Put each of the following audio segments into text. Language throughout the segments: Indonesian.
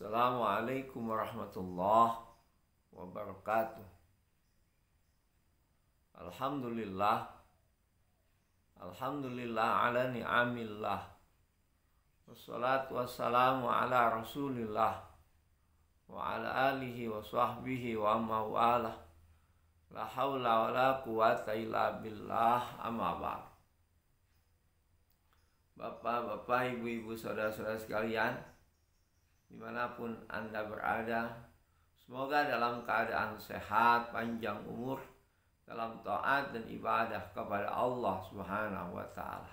Assalamualaikum warahmatullahi wabarakatuh. Alhamdulillah. Alhamdulillah ala ni'amillah. Wassalatu wassalamu ala rasulillah wa ala alihi wa sahbihi wa mawalah. La hawla wa la quwata illa billah, amma ba'd. Bapak-bapak, ibu-ibu, saudara-saudara sekalian, dimanapun Anda berada, semoga dalam keadaan sehat, panjang umur, dalam taat dan ibadah kepada Allah Subhanahu wa Ta'ala.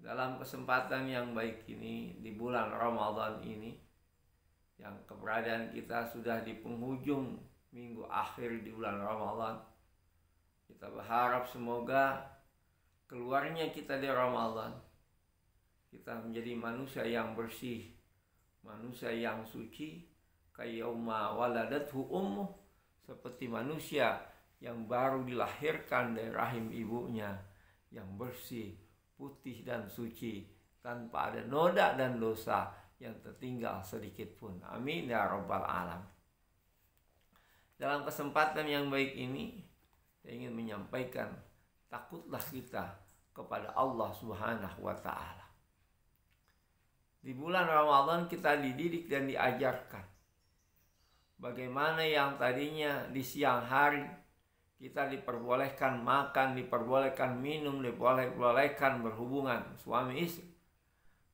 Dalam kesempatan yang baik ini, di bulan Ramadan ini, yang keberadaan kita sudah di penghujung minggu akhir di bulan Ramadan, kita berharap semoga keluarnya kita di Ramadan, kita menjadi manusia yang bersih, manusia yang suci, kayauma waladathu ummuh, seperti manusia yang baru dilahirkan dari rahim ibunya, yang bersih, putih dan suci, tanpa ada noda dan dosa yang tertinggal sedikit pun. Amin ya rabbal alamin. Dalam kesempatan yang baik ini, saya ingin menyampaikan, takutlah kita kepada Allah Subhanahu wa Ta'ala. Di bulan Ramadan kita dididik dan diajarkan bagaimana yang tadinya di siang hari kita diperbolehkan makan, diperbolehkan minum, diperbolehkan berhubungan suami istri.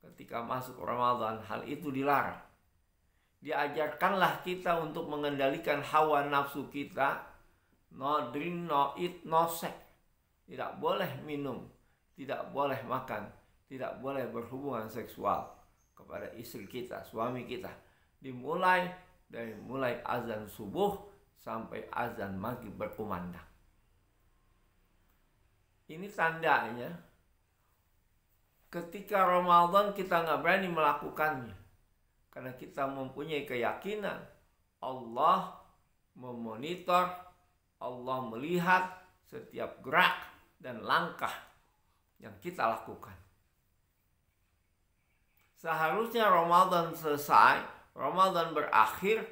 Ketika masuk Ramadan, hal itu dilarang. Diajarkanlah kita untuk mengendalikan hawa nafsu kita. No drink, no eat, no sex. Tidak boleh minum, tidak boleh makan, tidak boleh berhubungan seksual kepada istri kita, suami kita. Dimulai dari mulai azan subuh sampai azan maghrib berkumandang. Ini tandanya ketika Ramadan kita nggak berani melakukannya, karena kita mempunyai keyakinan Allah memonitor, Allah melihat setiap gerak dan langkah yang kita lakukan. Seharusnya Ramadan selesai, Ramadan berakhir,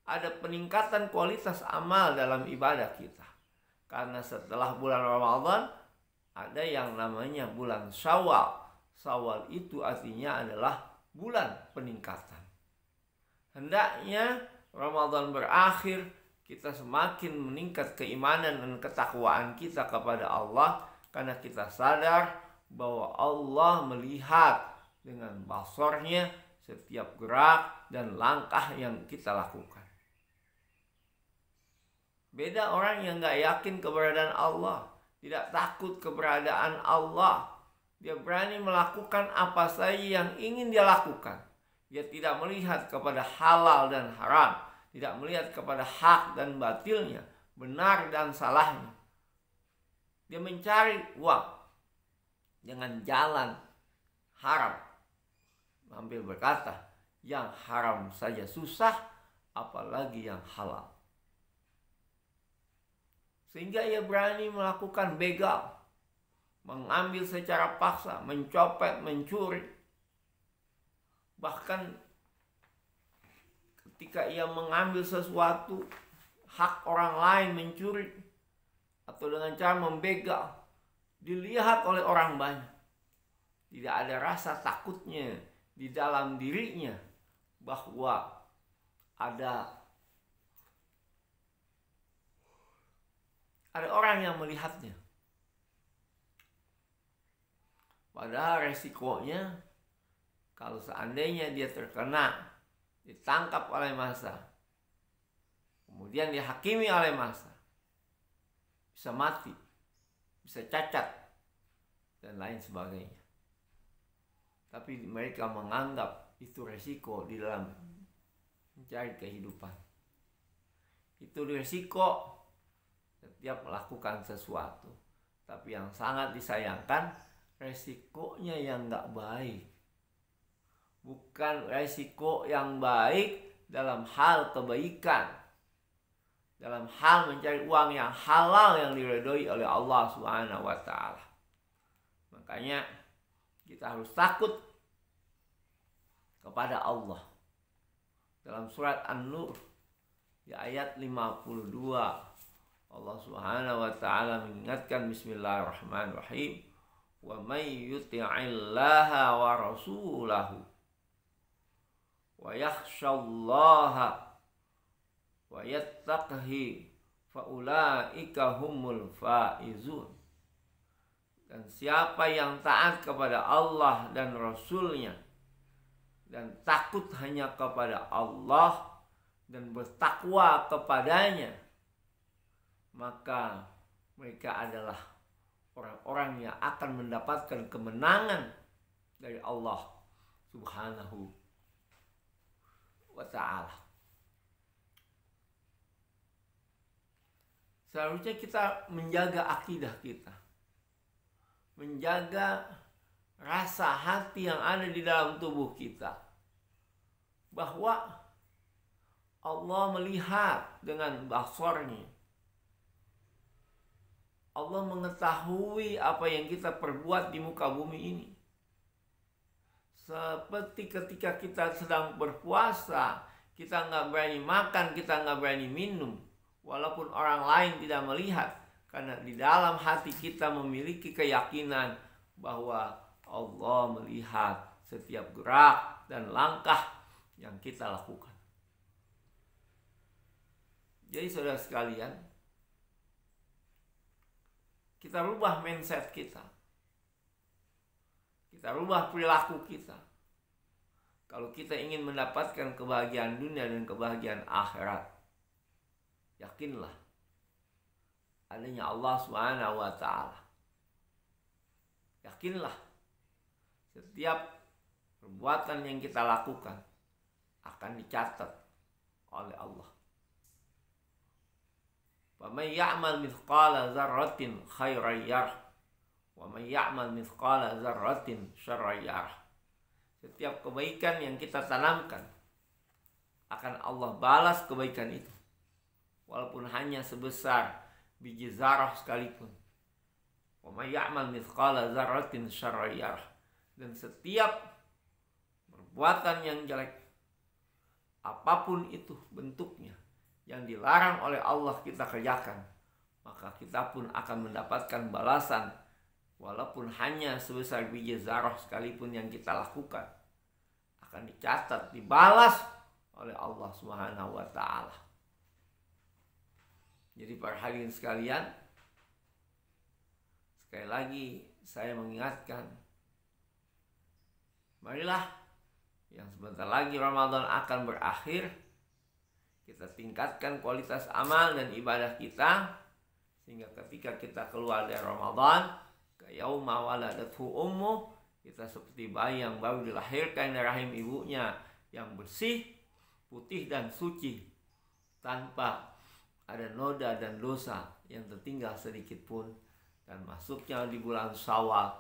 ada peningkatan kualitas amal dalam ibadah kita. Karena setelah bulan Ramadan ada yang namanya bulan Syawal. Syawal itu artinya adalah bulan peningkatan. Hendaknya Ramadan berakhir, kita semakin meningkat keimanan dan ketakwaan kita kepada Allah, karena kita sadar bahwa Allah melihat dengan basornya setiap gerak dan langkah yang kita lakukan. Beda orang yang gak yakin keberadaan Allah, tidak takut keberadaan Allah. Dia berani melakukan apa saja yang ingin dia lakukan. Dia tidak melihat kepada halal dan haram, tidak melihat kepada hak dan batilnya, benar dan salahnya. Dia mencari uang dengan jalan haram. Ambil berkata, yang haram saja susah, apalagi yang halal. Sehingga ia berani melakukan begal, mengambil secara paksa, mencopet, mencuri. Bahkan ketika ia mengambil sesuatu, hak orang lain, mencuri, atau dengan cara membegal, dilihat oleh orang banyak. Tidak ada rasa takutnya di dalam dirinya bahwa ada orang yang melihatnya. Padahal resikonya, kalau seandainya dia terkena, ditangkap oleh massa, kemudian dihakimi oleh massa, bisa mati, bisa cacat, dan lain sebagainya. Tapi mereka menganggap itu resiko di dalam mencari kehidupan. Itu resiko setiap melakukan sesuatu. Tapi yang sangat disayangkan, resikonya yang gak baik. Bukan resiko yang baik dalam hal kebaikan, dalam hal mencari uang yang halal yang diridhoi oleh Allah Subhanahu wa Ta'ala. Makanya kita harus takut kepada Allah. Dalam surat An-Nur di ayat 52, Allah Subhanahu wa taala mengingatkan, bismillahirrahmanirrahim, wa may yuti'illaha wa rasulahu wa yakhshallaha wa yattaqihi fa ulaika humul faizun. Dan siapa yang taat kepada Allah dan Rasulnya dan takut hanya kepada Allah dan bertakwa kepadanya, maka mereka adalah orang-orang yang akan mendapatkan kemenangan dari Allah Subhanahu wa ta'ala. Seharusnya kita menjaga akidah kita, menjaga rasa hati yang ada di dalam tubuh kita, bahwa Allah melihat dengan basarnya. Allah mengetahui apa yang kita perbuat di muka bumi ini. Seperti ketika kita sedang berpuasa, kita nggak berani makan, kita nggak berani minum, walaupun orang lain tidak melihat, karena di dalam hati kita memiliki keyakinan bahwa Allah melihat setiap gerak dan langkah yang kita lakukan. Jadi saudara sekalian, kita rubah mindset kita. Kita rubah perilaku kita. Kalau kita ingin mendapatkan kebahagiaan dunia dan kebahagiaan akhirat, yakinlah adanya Allah Subhanahu wa ta'ala. Yakinlah setiap perbuatan yang kita lakukan akan dicatat oleh Allah. وَمَنْ يَعْمَلْ مِثْقَالَ ذَرَّةٍ خَيْرًا يَرَهُ وَمَنْ يَعْمَلْ مِثْقَالَ ذَرَّةٍ شَرًّا يَرَهُ. Setiap kebaikan yang kita tanamkan akan Allah balas kebaikan itu, walaupun hanya sebesar biji zarah sekalipun. وَمَنْ يَعْمَلْ مِثْقَالَ ذَرَّةٍ شَرًّا يَرَهُ. Dan setiap perbuatan yang jelek, apapun itu bentuknya, yang dilarang oleh Allah kita kerjakan, maka kita pun akan mendapatkan balasan, walaupun hanya sebesar biji zarah sekalipun yang kita lakukan, akan dicatat, dibalas oleh Allah Subhanahu wa ta'ala. Jadi para hadirin sekalian, sekali lagi saya mengingatkan, marilah yang sebentar lagi Ramadan akan berakhir, kita tingkatkan kualitas amal dan ibadah kita, sehingga ketika kita keluar dari Ramadan, ke yauma waladathu ummu, kita seperti bayi yang baru dilahirkan dari rahim ibunya, yang bersih, putih dan suci, tanpa ada noda dan dosa yang tertinggal sedikit pun. Dan masuknya di bulan Syawal,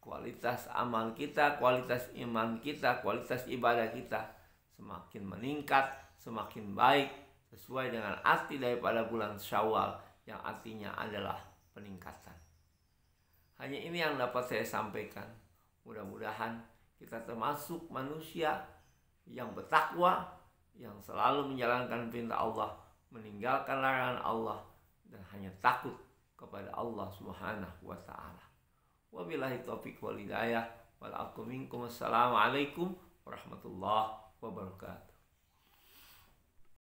kualitas amal kita, kualitas iman kita, kualitas ibadah kita semakin meningkat, semakin baik, sesuai dengan arti daripada bulan Syawal, yang artinya adalah peningkatan. Hanya ini yang dapat saya sampaikan. Mudah-mudahan kita termasuk manusia yang bertakwa, yang selalu menjalankan perintah Allah, meninggalkan larangan Allah, dan hanya takut kepada Allah Subhanahu wa ta'ala. Wabillahi taufiq wal hidayah. Wal aqu minkum. Assalamualaikum warahmatullahi wabarakatuh.